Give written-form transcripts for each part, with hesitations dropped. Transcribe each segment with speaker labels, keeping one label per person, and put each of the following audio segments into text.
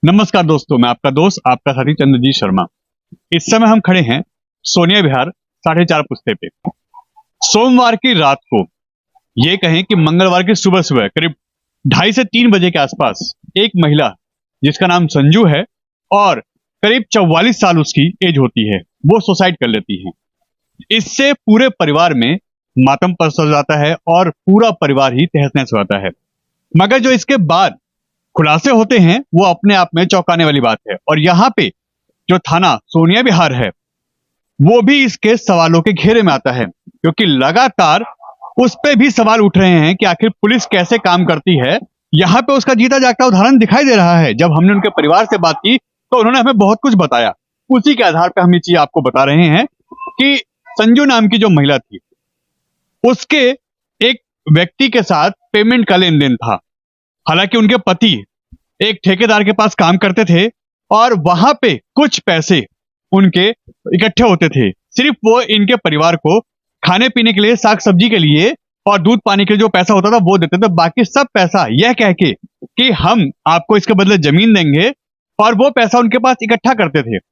Speaker 1: नमस्कार दोस्तों, मैं आपका दोस्त आपका साथी चंद्रजीत शर्मा। इस समय हम खड़े हैं सोनिया विहार 4.5 पुस्ते पे। सोमवार की रात को, ये कहें कि मंगलवार की सुबह सुबह करीब 2:30 से 3 बजे के आसपास एक महिला जिसका नाम संजू है और करीब 44 साल उसकी एज होती है, वो सुसाइड कर लेती है। इससे पूरे परिवार में मातम पसर जाता है और पूरा परिवार ही तहस नहस हो जाता है। मगर जो इसके बाद खुलासे होते हैं वो अपने आप में चौंकाने वाली बात है। और यहाँ पे जो थाना सोनिया विहार है वो भी इसके सवालों के घेरे में आता है, क्योंकि लगातार उस पे भी सवाल उठ रहे हैं कि आखिर पुलिस कैसे काम करती है। यहाँ पे उसका जीता जागता उदाहरण दिखाई दे रहा है। जब हमने उनके परिवार से बात की तो उन्होंने हमें बहुत कुछ बताया। उसी के आधार पर हम ये चीज आपको बता रहे हैं कि संजू नाम की जो महिला थी उसके एक व्यक्ति के साथ पेमेंट का लेन देन था। हालांकि उनके पति एक ठेकेदार के पास काम करते थे और वहां पे कुछ पैसे उनके इकट्ठे होते थे। सिर्फ वो इनके परिवार को खाने पीने के लिए, साग सब्जी के लिए और दूध पानी के लिए जो पैसा होता था वो देते थे। बाकी सब पैसा यह कह के कि हम आपको इसके बदले जमीन देंगे, और वो पैसा उनके पास इकट्ठा करते थे।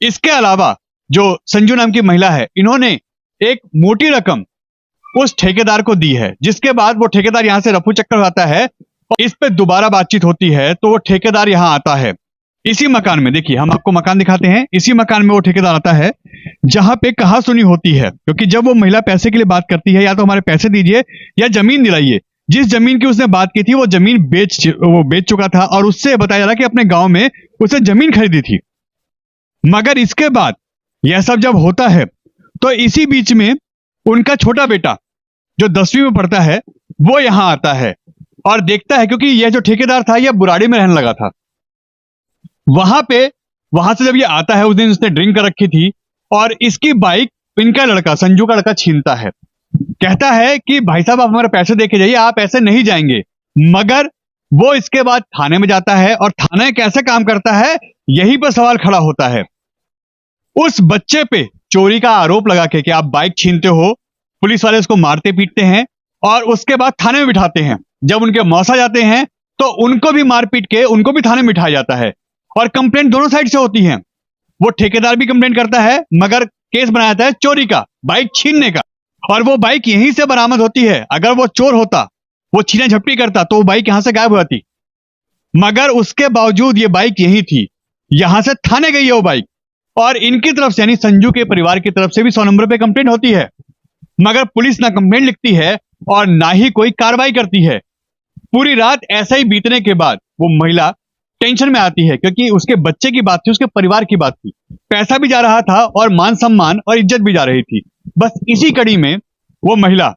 Speaker 1: इसके अलावा जो संजू नाम की महिला है, इन्होंने एक मोटी रकम उस ठेकेदार को दी है, जिसके बाद वो ठेकेदार यहां से रफू चक्कर आता है और इस पे दोबारा बातचीत होती है। तो वो ठेकेदार यहां आता है इसी मकान में। देखिए, हम आपको मकान दिखाते हैं। इसी मकान में वो ठेकेदार आता है जहां पे कहा सुनी होती है, क्योंकि जब वो महिला पैसे के लिए बात करती है, या तो हमारे पैसे दीजिए या जमीन दिलाइए। जिस जमीन की उसने बात की थी वो जमीन बेच चुका था और उससे बताया जा रहा कि अपने गांव में उसे जमीन खरीदी थी। मगर इसके बाद यह सब जब होता है तो इसी बीच में उनका छोटा बेटा जो 10वीं में पढ़ता है वो यहां आता है और देखता है, क्योंकि यह जो ठेकेदार था यह बुराड़ी में रहने लगा था। वहां से जब ये आता है, उस दिन उसने ड्रिंक कर रखी थी और इसकी बाइक इनका लड़का, संजू का लड़का, छीनता है। कहता है कि भाई साहब, आप हमारे पैसे देके जाइए, आप ऐसे नहीं जाएंगे। मगर वो इसके बाद थाने में जाता है और थाने कैसे काम करता है यहीं पर सवाल खड़ा होता है। उस बच्चे पे चोरी का आरोप लगा के कि आप बाइक छीनते हो, पुलिस वाले उसको मारते पीटते हैं और उसके बाद थाने में बिठाते हैं। जब उनके मौसा जाते हैं तो उनको भी मार पीट के उनको भी थाने में बिठाया जाता है और कंप्लेंट दोनों साइड से होती है। वो ठेकेदार भी कंप्लेंट करता है, मगर केस बनाया जाता है चोरी का, बाइक छीनने का। और वो बाइक यहीं से बरामद होती है। अगर वो चोर होता, वो छीना झपटी करता, तो वो बाइक यहां से गायब हो जाती। मगर उसके बावजूद ये बाइक यहीं थी, यहां से थाने गई है वो बाइक। और इनकी तरफ से, यानी संजू के परिवार की तरफ से भी 100 नंबर पे कंप्लेंट होती है, मगर पुलिस ना कंप्लेंट लिखती है और ना ही कोई कार्रवाई करती है। पूरी रात ऐसा ही बीतने के बाद वो महिला टेंशन में आती है, क्योंकि उसके बच्चे की बात थी, उसके परिवार की बात थी। पैसा भी जा रहा था और मान सम्मान और इज्जत भी जा रही थी। बस इसी कड़ी में वो महिला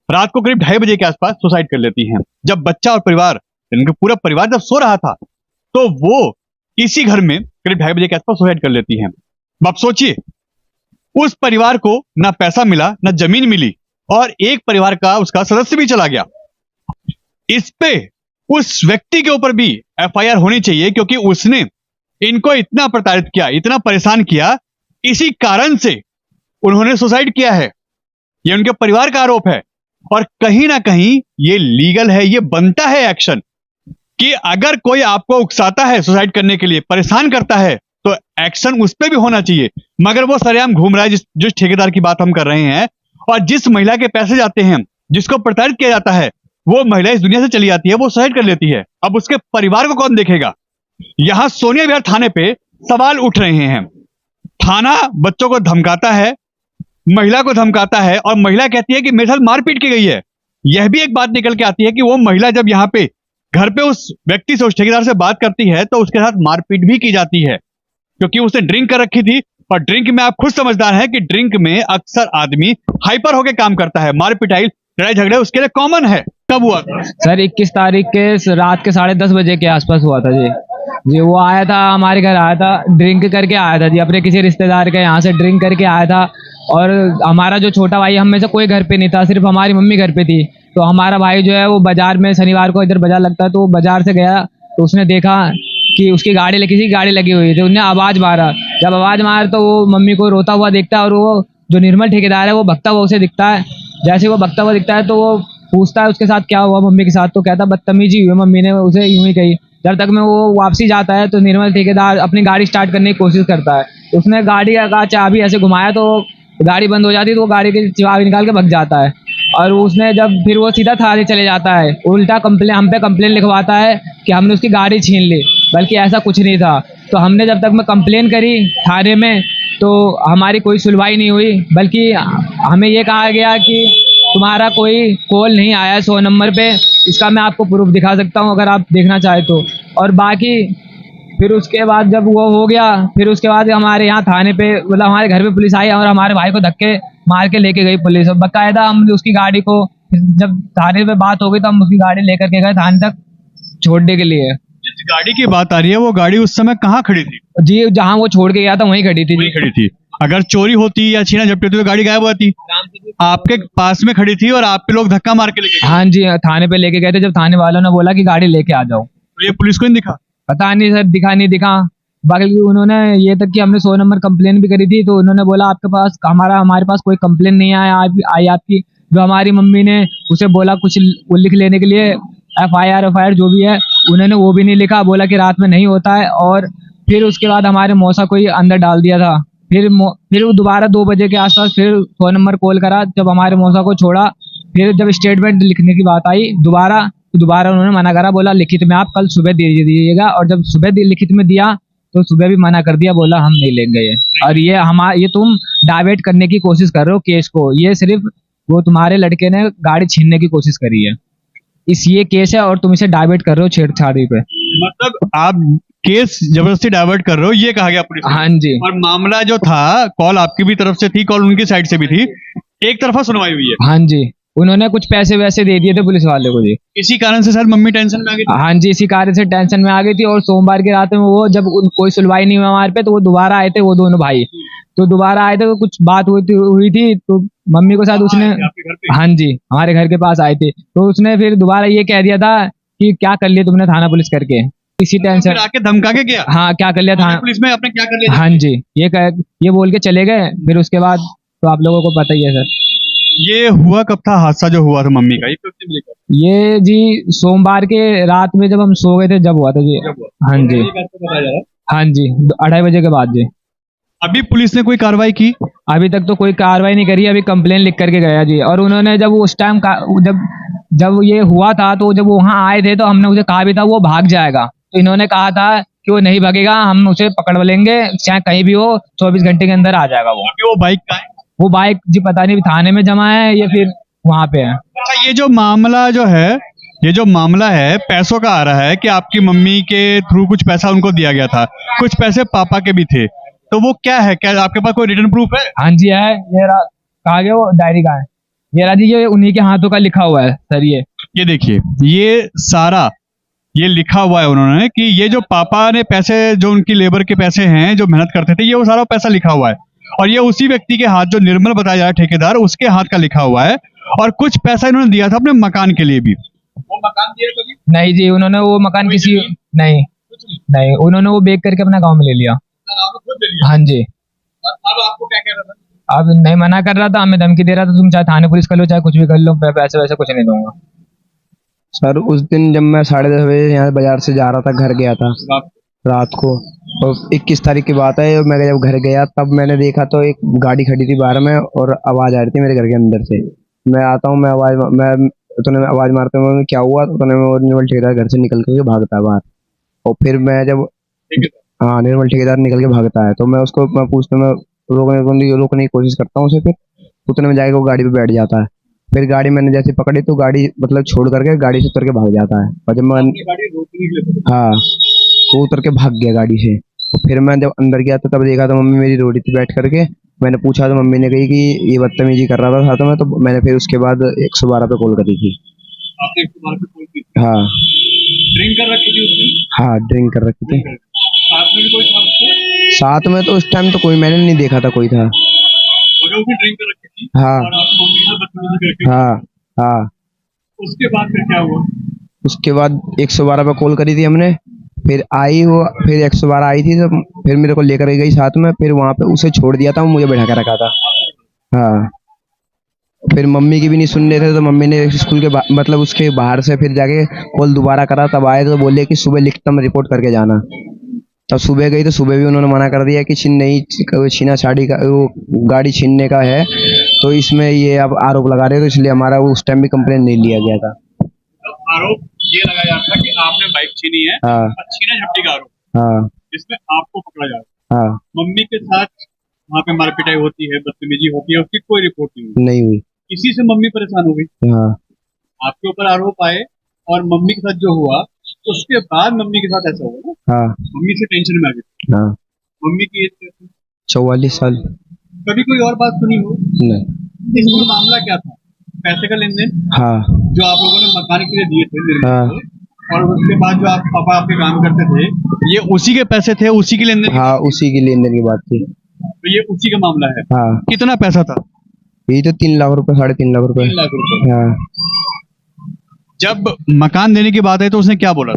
Speaker 1: रात को करीब 2:30 बजे के आसपास सुसाइड कर लेती है। जब बच्चा और परिवार, इनका पूरा परिवार जब सो रहा था, तो वो इसी घर में करीब 2:30 बजे के आसपास सुसाइड कर लेती है। अब सोचिए, उस परिवार को ना पैसा मिला, ना जमीन मिली, और एक परिवार का उसका सदस्य भी चला गया। इस पे उस व्यक्ति के ऊपर भी एफआईआर होनी चाहिए, क्योंकि उसने इनको इतना प्रताड़ित किया, इतना परेशान किया, इसी कारण से उन्होंने सुसाइड किया है। ये उनके परिवार का आरोप है और कहीं ना कहीं ये लीगल है, ये बनता है एक्शन, कि अगर कोई आपको उकसाता है सुसाइड करने के लिए, परेशान करता है, तो एक्शन उस पर भी होना चाहिए। मगर वो सरेआम घूम रहा है। जिस ठेकेदार की बात हम कर रहे हैं और जिस महिला के पैसे जाते हैं, जिसको प्रताड़ित किया जाता है, वो महिला इस दुनिया से चली जाती है, वो सुसाइड कर लेती है। अब उसके परिवार को कौन देखेगा? यहां सोनिया विहार थाने पे सवाल उठ रहे हैं। थाना बच्चों को धमकाता है, महिला को धमकाता है, और महिला कहती है कि मेरे साथ मारपीट की गई है। यह भी एक बात निकल के आती है कि वो महिला जब यहाँ पे घर पे उस व्यक्ति से, उस ठेकेदार से बात करती है, तो उसके साथ मारपीट भी की जाती है, क्योंकि उसने ड्रिंक कर रखी थी। और ड्रिंक में आप खुद समझदार हैं कि ड्रिंक में अक्सर आदमी हाइपर होकर काम करता है। मार पिटाई, लड़ाई झगड़े उसके लिए कॉमन है। कब हुआ था
Speaker 2: सर? 21 तारीख के रात के 10:30 बजे के आसपास हुआ था जी। वो आया था, हमारे घर आया था, ड्रिंक करके आया था जी, अपने किसी रिश्तेदार के यहाँ से ड्रिंक करके आया था। और हमारा जो छोटा भाई, हम में से कोई घर पे नहीं था, सिर्फ हमारी मम्मी घर पे थी। तो हमारा भाई जो है वो बाजार में, शनिवार को इधर बाजार लगता है, तो वो बाजार से गया, तो उसने देखा कि उसकी किसी की गाड़ी लगी हुई थी। उसने आवाज़ मारा। जब आवाज़ मारा तो वो मम्मी को रोता हुआ दिखता है, और वो जो निर्मल ठेकेदार है वो भगता हुआ उसे दिखता है। जैसे वो भगता हुआ दिखता है तो वो पूछता है उसके साथ क्या हुआ मम्मी के साथ, तो कहता बदतमीजी हुई, मम्मी ने उसे यूं ही कही। जब तक में वो वापसी जाता है तो निर्मल ठेकेदार अपनी गाड़ी स्टार्ट करने की कोशिश करता है। उसने गाड़ी का चाबी ऐसे घुमाया तो गाड़ी बंद हो जाती है, तो वो गाड़ी की चाबी निकाल के भाग जाता है। और उसने जब फिर वो सीधा थाने चले जाता है, उल्टा कंप्लेन हम पे कंप्लेन लिखवाता है कि हमने उसकी गाड़ी छीन ली, बल्कि ऐसा कुछ नहीं था। तो हमने जब तक मैं कंप्लेन करी थाने में तो हमारी कोई सुनवाई नहीं हुई, बल्कि हमें ये कहा गया कि तुम्हारा कोई कॉल नहीं आया है 100 नंबर पे। इसका मैं आपको प्रूफ दिखा सकता हूँ अगर आप देखना चाहे तो। और बाकी फिर उसके बाद जब वो हो गया, फिर उसके बाद हमारे यहाँ थाने पे मतलब हमारे घर पे पुलिस आई और हमारे भाई को धक्के मार के लेके गई पुलिस। और बाकायदा हमने उसकी गाड़ी को, जब थाने पे बात हो गई तो हम उसकी गाड़ी लेकर के गए थाने तक छोड़ने के लिए।
Speaker 1: जिस गाड़ी की बात आ रही है वो गाड़ी उस समय कहाँ खड़ी थी?
Speaker 2: जी जहाँ वो छोड़ के गया था वहीं खड़ी थी
Speaker 1: वहीं
Speaker 2: जी।
Speaker 1: खड़ी थी। अगर चोरी होती या छीना झपटी होती तो गाड़ी गायब होती। आपके पास में खड़ी थी और आप पे लोग धक्का मार के लेके गए।
Speaker 2: हाँ जी, थाने पे लेके गए थे। जब थाने वालों ने बोला कि गाड़ी लेके आ जाओ,
Speaker 1: तो ये पुलिस को नहीं दिखा?
Speaker 2: पता नहीं सर, दिखा नहीं दिखा। बाकी उन्होंने ये तक कि हमने 100 नंबर कंप्लेन भी करी थी तो उन्होंने बोला आपके पास हमारे पास कोई कंप्लेन नहीं आया आई आपकी। जो हमारी मम्मी ने उसे बोला कुछ वो लिख लेने के लिए एफआईआर जो भी है, उन्होंने वो भी नहीं लिखा, बोला कि रात में नहीं होता है। और फिर उसके बाद हमारे मौसा को ही अंदर डाल दिया था। फिर वो दोबारा 2 बजे के आसपास फिर 100 नंबर कॉल करा, जब हमारे मौसा को छोड़ा। फिर जब स्टेटमेंट लिखने की बात आई दोबारा उन्होंने मना करा, बोला लिखित में आप कल सुबह दे दीजिएगा। और जब सुबह लिखित में दिया तो सुबह भी मना कर दिया, बोला हम नहीं लेंगे ये। और ये तुम डाइवर्ट करने की कोशिश कर रहे हो केस को। ये सिर्फ वो तुम्हारे लड़के ने गाड़ी छीनने की कोशिश करी है, ये केस है और तुम इसे डाइवर्ट कर रहे हो छेड़छाड़ी पे।
Speaker 1: मतलब आप केस जबरदस्ती डाइवर्ट कर रहे हो, ये कहा गया पुलिस को।
Speaker 2: हाँ जी।
Speaker 1: और मामला जो था, कॉल आपकी भी तरफ से थी, कॉल उनकी साइड से भी थी, एक तरफा सुनवाई हुई है।
Speaker 2: हाँ जी, उन्होंने कुछ पैसे वैसे दे दिए थे पुलिस वाले को जी।
Speaker 1: इसी कारण से शायद मम्मी टेंशन में आ गई थी।
Speaker 2: हाँ जी, इसी कारण से टेंशन में आ गई थी। और सोमवार की रात में वो जब कोई सुनवाई नहीं हुआ हमारे पे तो वो दोबारा आए थे, वो दोनों भाई तो दोबारा आए थे। तो कुछ बात हुई थी तो मम्मी को साथ उसने,
Speaker 1: आपके घर पे?
Speaker 2: हाँ जी, हमारे घर के पास आए थे। तो उसने फिर दोबारा ये कह दिया था कि क्या कर लिया तुमने थाना पुलिस करके, इसी टेंशन।
Speaker 1: फिर आके धमका के गया?
Speaker 2: हाँ, क्या कर लिया थाना
Speaker 1: पुलिस में आपने क्या कर लिया?
Speaker 2: हाँ जी, ये बोल के चले गए। फिर उसके बाद तो आप लोगों को पता ही है सर।
Speaker 1: ये हुआ कब था हादसा जो हुआ था मम्मी का? ये कितने बजे का?
Speaker 2: ये जी सोमवार के रात में जब हम सो गए थे जब हुआ था जी। हाँ जी, हाँ जी, 2:30 बजे के बाद जी।
Speaker 1: अभी पुलिस ने कोई कार्रवाई की?
Speaker 2: अभी तक तो कोई कार्रवाई नहीं करी, अभी कंप्लेन लिख करके गया जी। और उन्होंने जब उस टाइम जब ये हुआ था तो जब वो वहाँ आए थे तो हमने उसे कहा भी था वो भाग जाएगा। तो इन्होंने कहा था कि वो नहीं भागेगा, हम उसे पकड़ लेंगे, चाहे कहीं भी हो 24 घंटे के अंदर आ जाएगा वो।
Speaker 1: अभी वो बाइक का है?
Speaker 2: वो बाइक जी पता नहीं थाने में जमा है या फिर वहाँ पे है।
Speaker 1: अच्छा, ये जो मामला है पैसों का आ रहा है कि आपकी मम्मी के थ्रू कुछ पैसा उनको दिया गया था, कुछ पैसे पापा के भी थे, तो वो क्या है? क्या आपके पास कोई रिटर्न प्रूफ है?
Speaker 2: हाँ जी है, ये कहा गया वो डायरी का है, ये रहा जी, ये उन्हीं के हाथों का लिखा हुआ है सर। ये
Speaker 1: देखिए, ये सारा ये लिखा हुआ है उन्होंने कि ये जो पापा ने पैसे, जो उनकी लेबर के पैसे हैं जो मेहनत करते थे, ये वो सारा पैसा लिखा हुआ है। और ये उसी व्यक्ति के हाथ, जो निर्मल बताया जा रहा है ठेकेदार, उसके हाथ का लिखा हुआ है। और कुछ पैसा इन्होंने दिया था अपने मकान के लिए भी। वो मकान दिया कभी?
Speaker 2: नहीं जी, उन्होंने वो मकान किसी नहीं उन्होंने वो बेच करके अपना गांव में ले लिया। हाँ जी।
Speaker 1: अब आपको क्या कह रहा था?
Speaker 2: अब नहीं, मना कर रहा था, हमें धमकी दे रहा था तुम चाहे थाने पुलिस कर लो चाहे कुछ भी कर लो, पैसे वैसे कुछ नहीं दूंगा।
Speaker 3: सर उस दिन जब मैं 10:30 बजे यहाँ बाजार से जा रहा था, घर गया था रात को, और 21 तारीख की बात है। मैं जब घर गया तब मैंने देखा तो एक गाड़ी खड़ी थी बाहर में और आवाज आ रही थी मेरे घर के अंदर से। मैं आता हूँ, मैं आवाज मारते हुए क्या हुआ, तो निर्मल ठेकेदार घर से निकल के भागता है बाहर। और फिर मैं जब हाँ निर्मल ठेकेदार निकल के भागता है तो मैं उसको रोकने की कोशिश करता हूँ उसे। फिर उतने में जाके वो गाड़ी पे बैठ जाता है। फिर गाड़ी मैंने जैसे पकड़ी तो गाड़ी मतलब छोड़ करके गाड़ी से उतर के भाग जाता है। और जब मैं हाँ वो उतर के भाग गया गाड़ी से। तो फिर मैं जब अंदर गया तो तब देखा तो मम्मी मेरी रोटी थी बैठ करके। मैंने पूछा तो मम्मी ने कही कि ये बदतमीजी कर रहा था साथ में। तो मैंने फिर उसके बाद 112 पे कॉल करी थी।
Speaker 1: आपने 112 पे कॉल की थी?
Speaker 3: हाँ।
Speaker 1: ड्रिंक कर रखी थी उसने?
Speaker 3: हाँ ड्रिंक कर रखी थी।
Speaker 1: साथ में भी कोई था उसके?
Speaker 3: साथ में तो उस टाइम तो कोई मैंने नहीं देखा था, कोई था।
Speaker 1: वो भी ड्रिंक कर रखी थी?
Speaker 3: हाँ
Speaker 1: और आप मम्मी के साथ बदतमीजी करके?
Speaker 3: हाँ हाँ।
Speaker 1: उसके बाद फिर क्या हुआ?
Speaker 3: उसके बाद 112 पे कॉल करी थी हमने। फिर आई वो, फिर 112 आई थी तो फिर मेरे को लेकर गई साथ में। फिर वहाँ पे उसे छोड़ दिया था, मुझे बैठा कर रखा था। हाँ। फिर मम्मी की भी नहीं सुन रहे थे, तो मम्मी ने स्कूल के मतलब उसके बाहर से फिर जाके कॉल दोबारा करा, तब आए तो बोले कि सुबह लिखित रिपोर्ट करके जाना। तब सुबह गई तो सुबह भी उन्होंने मना कर दिया कि छीना साड़ी का वो गाड़ी छीनने का है, तो इसमें ये अब आरोप लगा रहे हो, तो इसलिए हमारा उस टाइम भी कंप्लेन नहीं लिया गया था।
Speaker 1: आरोप ये लगाया जाता है कि आपने बाइक छीनी है,
Speaker 3: हाँ
Speaker 1: और छीना झपटी का आरोप,
Speaker 3: हाँ
Speaker 1: जिसमें आपको पकड़ा जाता है।
Speaker 3: हाँ,
Speaker 1: मम्मी के साथ वहाँ पे मारपिटाई होती है, बदतमीजी होती है, उसकी कोई रिपोर्ट नहीं हुई,
Speaker 3: नहीं हुई।
Speaker 1: इसी से मम्मी परेशान हो गई।
Speaker 3: हाँ
Speaker 1: आपके ऊपर आरोप आए और मम्मी के साथ जो हुआ, उसके बाद मम्मी के साथ ऐसा हुआ ना,
Speaker 3: हाँ
Speaker 1: मम्मी से टेंशन में आ गई।
Speaker 3: हाँ।
Speaker 1: मम्मी की एज क्या थी?
Speaker 3: 44 साल।
Speaker 1: कभी कोई और बात सुनी हो?
Speaker 3: नहीं।
Speaker 1: इसमें मामला क्या था? पैसे का लेन देन,
Speaker 3: हाँ
Speaker 1: जो आप लोगों ने मकान के लिए दिए थे निर्माण
Speaker 3: हाँ
Speaker 1: के, और उसके बाद जो आप पापा आपके काम करते थे, ये उसी के पैसे थे, उसी के लेन देन?
Speaker 3: हाँ, उसी की लेन देन की बात थी।
Speaker 1: तो ये उसी का मामला है।
Speaker 3: हाँ,
Speaker 1: कितना पैसा था?
Speaker 3: यही तो 3 लाख रुपए, 3.5 लाख रुपए।
Speaker 1: 3 लाख रुपए।
Speaker 3: हाँ,
Speaker 1: जब मकान देने की बात आई तो उसने क्या बोला?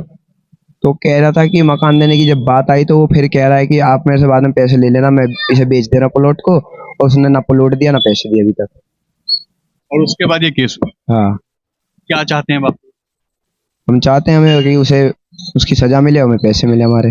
Speaker 3: तो कह रहा था कि मकान देने की जब बात आई तो वो फिर कह रहा है कि आप मेरे से बाद में पैसे ले लेना, मैं इसे बेच दे रहा प्लॉट को, और उसने ना प्लॉट दिया ना पैसे दिए अभी तक।
Speaker 1: और उसके बाद ये केस हुआ।
Speaker 3: हाँ,
Speaker 1: क्या चाहते हैं बापू?
Speaker 3: हम चाहते हैं हमें कि उसे उसकी सजा मिले, हमें पैसे मिले हमारे।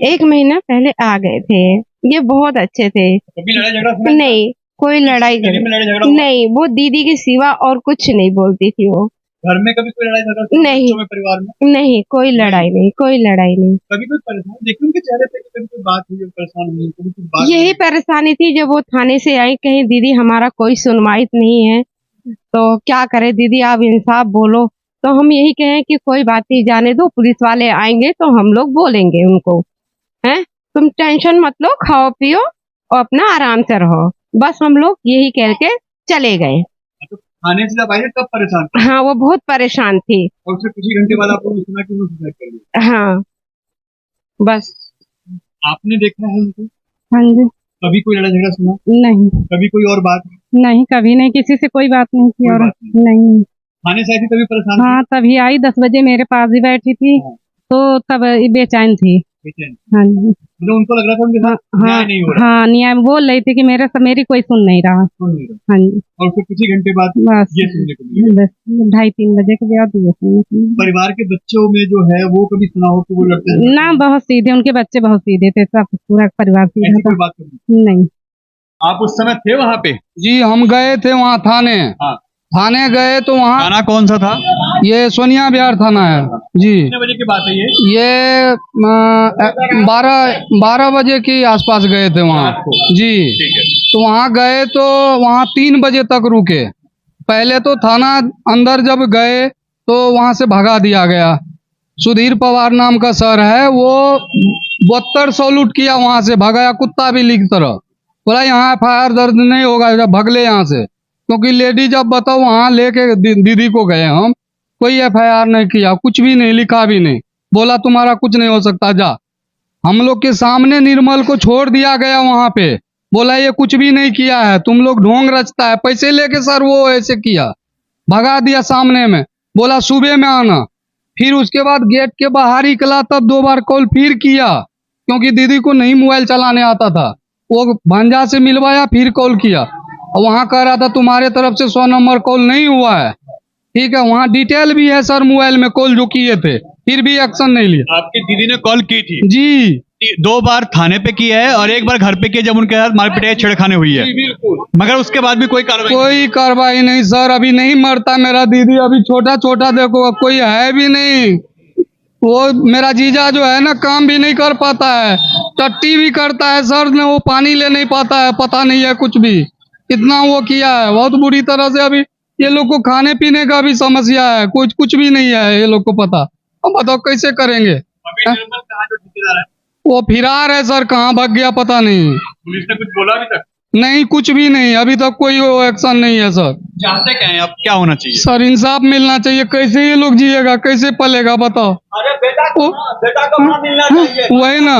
Speaker 4: 1 महीना पहले आ गए थे, ये बहुत अच्छे थे।
Speaker 1: कभी लड़ाई झगड़ा सुना?
Speaker 4: नहीं, कोई लड़ाई
Speaker 1: गली में लड़ाई झगड़ा हुआ?
Speaker 4: नहीं, वो दीदी के सिवा और कुछ नहीं बोलती थी वो।
Speaker 1: घर में कभी कोई लड़ाई झगड़ा सुना?
Speaker 4: नहीं।
Speaker 1: बच्चों में, परिवार में?
Speaker 4: नहीं, कोई लड़ाई नहीं, कोई लड़ाई नहीं।
Speaker 1: कभी कोई परेशान देखिए उनके चेहरे पे कि कभी कोई बात हुई हो, परेशान हुई हो, कभी कोई बात
Speaker 4: यही
Speaker 1: हुई?
Speaker 4: परेशानी थी जब वो थाने से आई, कहीं दीदी हमारा कोई सुनवाई नहीं है, तो क्या करे दीदी, आप इंसाफ बोलो। तो हम यही कहें कि कोई बात नहीं, जाने दो, पुलिस वाले आएंगे तो हम लोग बोलेंगे उनको, हैं तुम टेंशन मत लो, खाओ पियो और अपना आराम से रहो। बस हम लोग यही कह के चले गए।
Speaker 1: तो थाने से जब आई तब परेशान था,
Speaker 4: हाँ, वो बहुत परेशान थी।
Speaker 1: और उससे कुछ ही घंटे बाद आप लोगों ने सुना कि उन्होंने सुसाइड कर लिया।
Speaker 4: हाँ, बस।
Speaker 1: आपने देखा है उनको?
Speaker 5: हाँ जी।
Speaker 1: कभी कोई लड़ाई झगड़ा सुना?
Speaker 5: नहीं
Speaker 1: कभी कोई और बात?
Speaker 5: नहीं, कभी नहीं, किसी से कोई बात नहीं की।
Speaker 1: कोई
Speaker 5: और
Speaker 1: बात
Speaker 5: नहीं।
Speaker 1: थाने से आई थी तभी परेशान
Speaker 5: हाँ, तभी आई 10 बजे मेरे पास ही बैठी थी,
Speaker 1: हाँ।
Speaker 5: तो तब बेचैन थी।
Speaker 1: थी?
Speaker 5: हाँ जी।
Speaker 1: मतलब उनको लग रहा था उनके साथ न्याय
Speaker 5: हाँ
Speaker 1: नहीं हो रहा।
Speaker 5: हाँ, न्याय बोल रही थी कि मेरी कोई सुन नहीं रहा।
Speaker 1: सुन नहीं रहा।
Speaker 5: हाँ जी,
Speaker 1: और फिर कुछ ही घंटे बाद
Speaker 5: बस
Speaker 1: ये सुनने को मिला।
Speaker 5: 2:30-3 बजे के बाद ये सुनने को मिला।
Speaker 1: परिवार के बच्चों में जो है वो कभी सुना हो कि वो लड़ते हैं?
Speaker 5: ना, बहुत सीधे, उनके बच्चे बहुत सीधे थे, सब पूरा परिवार सीधा
Speaker 1: ऐसी
Speaker 5: था।
Speaker 1: कोई बात नहीं।
Speaker 5: नहीं।
Speaker 1: आप उस समय थे वहाँ पे?
Speaker 6: जी, हम गए थे वहाँ थाने।
Speaker 1: हाँ।
Speaker 6: थाने गए तो वहाँ
Speaker 1: थाना कौन सा था?
Speaker 6: ये सोनिया विहार थाना है जी।
Speaker 1: कितने बजे की बात है ये?
Speaker 6: ये 12 बजे के आसपास गए थे वहाँ
Speaker 1: रात को?
Speaker 6: जी।
Speaker 1: ठीक है।
Speaker 6: तो वहाँ गए तो वहाँ 3 बजे तक रुके। पहले तो थाना अंदर जब गए तो वहाँ से भगा दिया गया। सुधीर पवार नाम का सर है, वो 72 सॉल्यूट किया, वहाँ से भगाया कुत्ता बिल्ली की तरह। बोला यहाँ FIR दर्ज नहीं होगा, जब भगले यहाँ से, क्योंकि लेडी जब बताओ वहाँ लेके दीदी को गए हम, कोई FIR नहीं किया, कुछ भी नहीं लिखा भी नहीं, बोला तुम्हारा कुछ नहीं हो सकता जा। हम लोग के सामने निर्मल को छोड़ दिया गया वहाँ पे, बोला ये कुछ भी नहीं किया है, तुम लोग ढोंग रचता है, पैसे लेके सर वो ऐसे किया, भगा दिया सामने में, बोला सुबह में आना। फिर उसके बाद गेट के बाहर ही निकला, तब 2 बार कॉल फिर किया, क्योंकि दीदी को नहीं मोबाइल चलाने आता था, वो भांजा से मिलवाया, फिर कॉल किया, और वहाँ कह रहा था तुम्हारे तरफ से 100 नंबर कॉल नहीं हुआ है। ठीक है, वहाँ डिटेल भी है सर, मोबाइल में कॉल जो किए थे, फिर भी एक्शन नहीं लिया।
Speaker 1: आपकी दीदी ने कॉल की थी?
Speaker 6: जी,
Speaker 1: 2 बार थाने पे किया है और 1 बार घर पे किया जब उनके साथ मारपीट छेड़खानी हुई है,
Speaker 6: बिल्कुल,
Speaker 1: मगर उसके बाद भी कोई कार्रवाई?
Speaker 6: कोई कार्रवाई नहीं सर, अभी नहीं मरता मेरा दीदी, अभी छोटा छोटा देखो, कोई है भी नहीं। वो मेरा जीजा जो है ना, काम भी नहीं कर पाता है, टट्टी भी करता है सर ने, वो पानी ले नहीं पाता है, पता नहीं है कुछ भी, इतना वो किया है बहुत बुरी तरह से। अभी ये लोग को खाने पीने का भी समस्या है, कुछ भी नहीं है ये लोग को पता। अब बताओ कैसे करेंगे?
Speaker 1: अभी निर्मल कहाँ जो ठेकेदार है?
Speaker 6: वो फिरार है सर, कहाँ भाग गया पता नहीं।
Speaker 1: पुलिस ने कुछ बोला अभी तक?
Speaker 6: नहीं, कुछ भी नहीं, अभी तक कोई एक्शन नहीं है सर।
Speaker 1: चाहते क्या है, अब क्या होना चाहिए?
Speaker 6: सर इंसाफ मिलना चाहिए, कैसे ये लोग जिएगा, कैसे पलेगा बताओ?
Speaker 1: अरे बेटा को मिलना चाहिए।
Speaker 6: वही ना,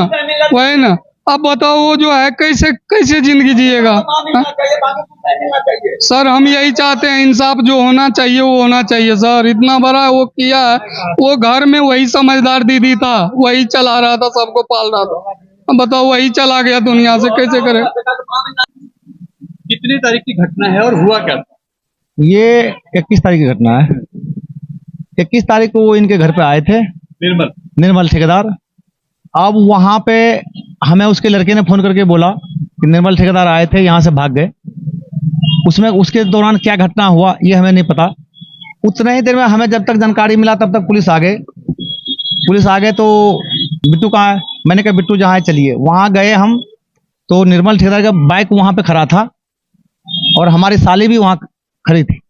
Speaker 6: वही ना, अब बताओ वो जो है कैसे जिंदगी जिएगा? सर हम यही चाहते हैं, इंसाफ जो होना चाहिए वो होना चाहिए सर। इतना बड़ा वो किया है, वो घर में वही समझदार दीदी था, वही चला रहा था, सबको पाल रहा था, अब बताओ वही चला गया दुनिया से, कैसे करे?
Speaker 1: कितनी तारीख की घटना है और हुआ क्या था?
Speaker 7: ये 21 तारीख की घटना है। 21 तारीख को वो इनके घर पे आए थे, निर्मल ठेकेदार। अब वहां पे हमें उसके लड़के ने फोन करके बोला कि निर्मल ठेकेदार आए थे, यहाँ से भाग गए। उसमें उसके दौरान क्या घटना हुआ ये हमें नहीं पता। उतने ही देर में हमें जब तक जानकारी मिला तब तक पुलिस आ गए। तो बिट्टू कहाँ है? मैंने कहा बिट्टू जहाँ है चलिए। वहां गए हम तो निर्मल ठेकेदार का बाइक वहां पे खड़ा था और हमारी साली भी वहां खड़ी थी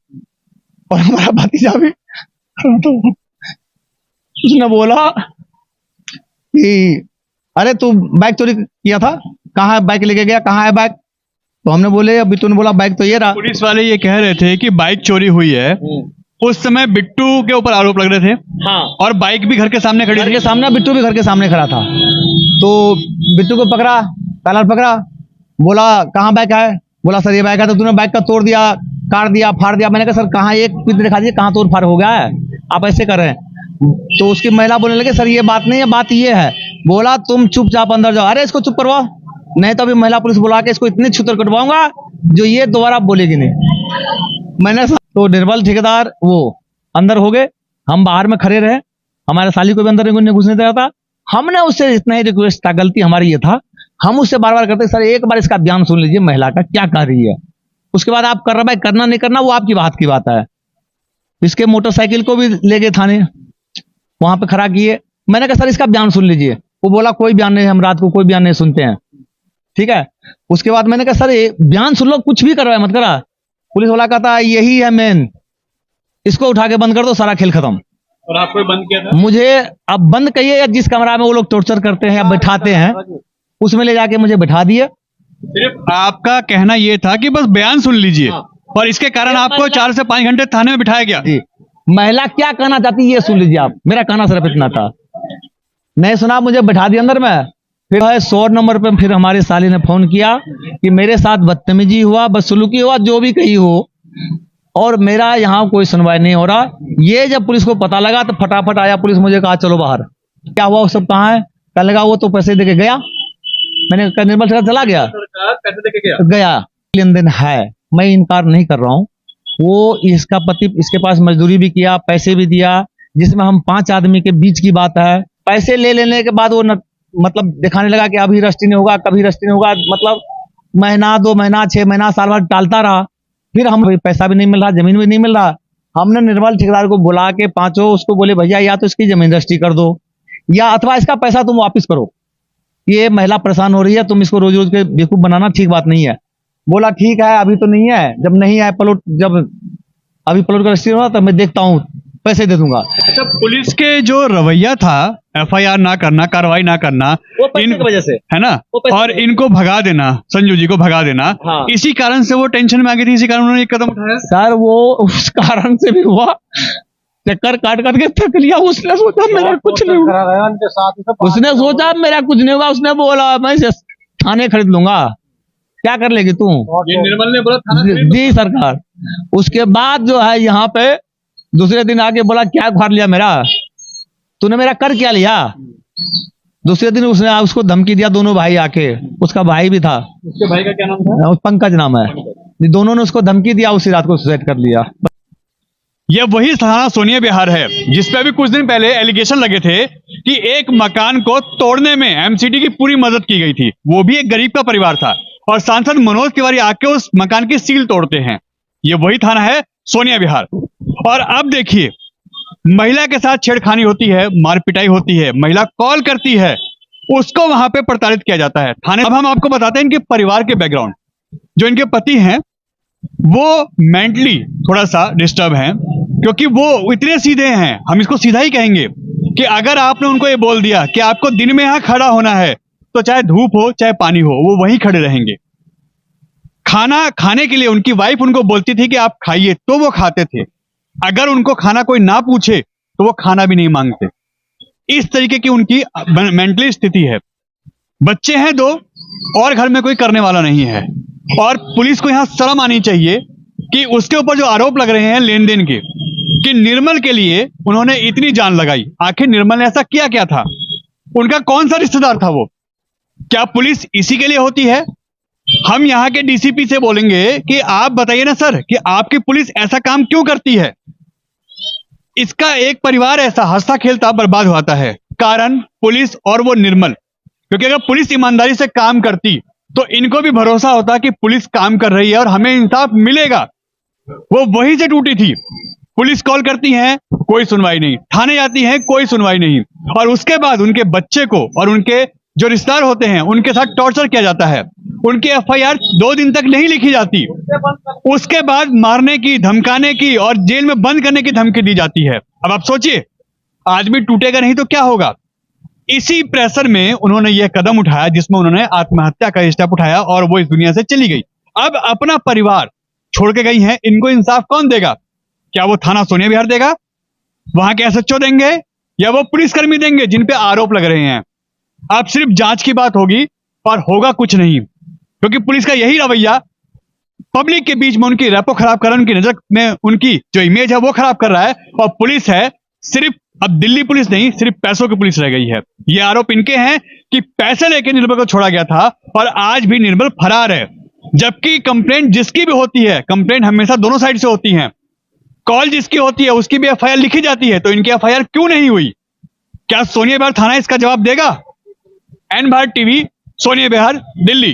Speaker 7: और हमारा भतीजा भी। तो उसने बोला कि अरे तू बाइक चोरी किया था, कहाँ है बाइक लेके गया, कहाँ है बाइक? तो हमने बोले, बिट्टू ने बोला बाइक तो ये रहा।
Speaker 1: पुलिस वाले ये कह रहे थे कि बाइक चोरी हुई है। उस समय बिट्टू के ऊपर आरोप लग रहे थे।
Speaker 7: हाँ,
Speaker 1: और बाइक भी घर के सामने खड़ी
Speaker 7: घर
Speaker 1: थी।
Speaker 7: के सामने, बिट्टू भी घर के सामने खड़ा था। तो बिट्टू को पकड़ा, ताला पकड़ा, बोला कहाँ बाइक है? बोला सर ये बाइक है। तो तूने बाइक का तोड़ दिया, काट दिया, फाड़ दिया। मैंने कहा सर कहाँ, एक पीस दिखा दीजिए कहाँ तोड़ फाड़ हो गया है, आप ऐसे कर रहे हैं। तो उसकी महिला बोलने लगे सर ये बात नहीं है, बात ये है। बोला तुम चुपचाप अंदर जाओ। अरे इसको चुप करवाओ, नहीं तो अभी महिला पुलिस बुला के इसको इतनी छुतर कटवाऊंगा जो ये दोबारा बोलेगी नहीं। मैंने तो निर्मल ठेकेदार वो अंदर हो गए, हम बाहर में खड़े रहे। हमारे साली को भी अंदर नहीं घुसने दिया था। हमने उससे इतना ही रिक्वेस्ट था, गलती हमारी ये था, हम उससे बार बार करते सर एक बार इसका बयान सुन लीजिए महिला का क्या कर रही है, उसके बाद आप कार्रवाई करना नहीं करना वो आपकी बात की बात है। इसके मोटरसाइकिल को भी ले गए थाने, वहां पे खड़ा किए। मैंने कहा सर इसका बयान सुन लीजिए। वो बोला कोई बयान नहीं, हम रात को कोई बयान नहीं सुनते हैं। ठीक है, उसके बाद मैंने कहा सर ये बयान सुन लो, कुछ भी करवाए मत करा। पुलिस वाला कहता है यही है मेन, इसको उठा के बंद कर दो, सारा खेल खत्म।
Speaker 1: और आपको बंद किया था?
Speaker 7: मुझे अब बंद कहिए या जिस कमरा में वो लोग टॉर्चर करते हैं या बैठाते हैं उसमें ले जाके मुझे बैठा दिए।
Speaker 1: सिर्फ आपका कहना ये था कि बस बयान सुन लीजिए। और इसके कारण आपको 4 से 5 घंटे थाने में बिठाया गया।
Speaker 7: जी, महिला क्या कहना चाहती ये सुन लीजिए आप, मेरा कहना सिर्फ इतना था। नहीं सुना, मुझे बैठा दिया अंदर में। फिर 100 नंबर पे फिर हमारी साली ने फोन किया कि मेरे साथ बदतमीजी हुआ, बदसलूकी हुआ, जो भी कही हो, और मेरा यहाँ कोई सुनवाई नहीं हो रहा। ये जब पुलिस को पता लगा तो फटाफट आया पुलिस, मुझे कहा चलो बाहर। क्या हुआ, वो सब कहाँ है? कल लगा वो तो पैसे देके गया। मैंने कहा निर्मल ठेकेदार चला गया,
Speaker 1: पैसे देके
Speaker 7: गया। लेन देन है, मैं इनकार नहीं कर रहा हूँ। वो इसका पति इसके पास मजदूरी भी किया, पैसे भी दिया, जिसमें हम 5 आदमी के बीच की बात है। पैसे ले लेने के बाद वो मतलब दिखाने लगा कि अभी रजिस्ट्री नहीं होगा, कभी रजिस्ट्री नहीं होगा। मतलब महीना, 2 महीना, 6 महीना, साल भर टालता रहा। फिर हम पैसा भी नहीं मिल रहा, जमीन भी नहीं मिल रहा। हमने निर्मल ठेकेदार को बुला के पांचों उसको बोले भैया या तो इसकी जमीन रजिस्ट्री कर दो या अथवा इसका पैसा तुम वापिस करो। ये महिला परेशान हो रही है, तुम इसको रोज रोज के बेवकूफ बनाना ठीक बात नहीं है। बोला ठीक है अभी तो नहीं है, जब नहीं है प्लॉट, जब अभी प्लॉट का रजिस्ट्री होगा तब मैं देखता हूँ, पैसे दे दूंगा।
Speaker 1: अच्छा, पुलिस के जो रवैया था FIR ना करना, कार्रवाई ना करना,
Speaker 7: वो पैसे की वजह से
Speaker 1: है ना,
Speaker 7: वो पैसे
Speaker 1: और इनको भगा देना, संजू जी को भगा देना,
Speaker 7: हाँ।
Speaker 1: इसी कारण से वो टेंशन में आ गई थी, इसी कारण उन्होंने एक कदम उठाया।
Speaker 7: सर वो उस कारण से भी हुआ, चक्कर काट काट के थक लिया। उसने सोचा मेरा कुछ नहीं होगा, उसने सोचा मेरा कुछ नहीं होगा। उसने बोला मैं थाने खरीद लूंगा, क्या कर लेगी तू?
Speaker 1: ये निर्मल ने बोला थाना
Speaker 7: जी सरकार। उसके बाद जो है यहाँ पे दूसरे दिन आके बोला क्या फाड़ लिया मेरा, तूने मेरा कर क्या लिया? दूसरे दिन उसने उसको धमकी दिया, दोनों भाई आके, उसका भाई भी था,
Speaker 1: उसके भाई का क्या नाम था?
Speaker 7: पंकज नाम है। दोनों ने उसको धमकी दिया, उसी रात को सुसाइड कर लिया।
Speaker 1: यह वही थाना सोनिया विहार है जिसपे अभी कुछ दिन पहले एलिगेशन लगे थे कि एक मकान को तोड़ने में MCD की पूरी मदद की गई थी, वो भी एक गरीब का परिवार था, और सांसद मनोज तिवारी आके उस मकान की सील तोड़ते हैं। ये वही थाना है सोनिया विहार। और अब देखिए, महिला के साथ छेड़खानी होती है, मारपिटाई होती है, महिला कॉल करती है, उसको वहां पे प्रताड़ित किया जाता है थाने। अब हम आपको बताते हैं इनके परिवार के बैकग्राउंड। जो इनके पति हैं वो मेंटली थोड़ा सा डिस्टर्ब हैं, क्योंकि वो इतने सीधे हैं, हम इसको सीधा ही कहेंगे, कि अगर आपने उनको ये बोल दिया कि आपको दिन में यहां खड़ा होना है तो चाहे धूप हो चाहे पानी हो वो वहीं खड़े रहेंगे। खाना खाने के लिए उनकी वाइफ उनको बोलती थी कि आप खाइए, तो वो खाते थे। अगर उनको खाना कोई ना पूछे तो वो खाना भी नहीं मांगते। इस तरीके की उनकी मेंटली स्थिति है। बच्चे हैं 2 और घर में कोई करने वाला नहीं है। और पुलिस को यहां शर्म आनी चाहिए कि उसके ऊपर जो आरोप लग रहे हैं लेन देन के, कि निर्मल के लिए उन्होंने इतनी जान लगाई। आखिर निर्मल ने ऐसा किया क्या था? उनका कौन सा रिश्तेदार था वो? क्या पुलिस इसी के लिए होती है हम यहाँ के डीसीपी से बोलेंगे कि आप बताइए ना सर कि आपकी पुलिस ऐसा काम क्यों करती है। इसका एक परिवार ऐसा हंसता खेलता बर्बाद होता है, कारण पुलिस और वो निर्मल। क्योंकि अगर पुलिस ईमानदारी से काम करती तो इनको भी भरोसा होता कि पुलिस काम कर रही है और हमें इंसाफ मिलेगा। वो वहीं से टूटी थी। पुलिस कॉल करती है, कोई सुनवाई नहीं, थाने जाती है, कोई सुनवाई नहीं, और उसके बाद उनके बच्चे को और उनके जो रिश्तेदार होते हैं उनके साथ टॉर्चर किया जाता है। उनकी एफआईआर 2 दिन तक नहीं लिखी जाती, उसके बाद मारने की, धमकाने की और जेल में बंद करने की धमकी दी जाती है। अब आप सोचिए, आदमी टूटेगा नहीं तो क्या होगा। इसी प्रेशर में उन्होंने यह कदम उठाया जिसमें उन्होंने आत्महत्या का स्टेप उठाया और वो इस दुनिया से चली गई। अब अपना परिवार छोड़ के गई हैं, इनको इंसाफ कौन देगा? क्या वो थाना सोनिया विहार देगा, वहां के एसएचओ देंगे, या वो पुलिसकर्मी देंगे जिन पे आरोप लग रहे हैं? अब सिर्फ जांच की बात होगी और होगा कुछ नहीं, क्योंकि पुलिस का यही रवैया पब्लिक के बीच में उनकी रैपो खराब कर रहा है, उनकी नजर में उनकी जो इमेज है वो खराब कर रहा है। और पुलिस है सिर्फ, अब दिल्ली पुलिस नहीं, सिर्फ पैसों की पुलिस रह गई है। ये आरोप इनके हैं कि पैसे लेके निर्मल को छोड़ा गया था और आज भी निर्मल फरार है। जबकि कंप्लेंट जिसकी भी होती है, कंप्लेंट हमेशा दोनों साइड से होती है, कॉल जिसकी होती है उसकी भी एफआईआर लिखी जाती है, तो इनकी एफआईआर क्यों नहीं हुई? क्या सोनिया विहार थाना इसका जवाब देगा? एन भारत टीवी, सोनिया विहार, दिल्ली।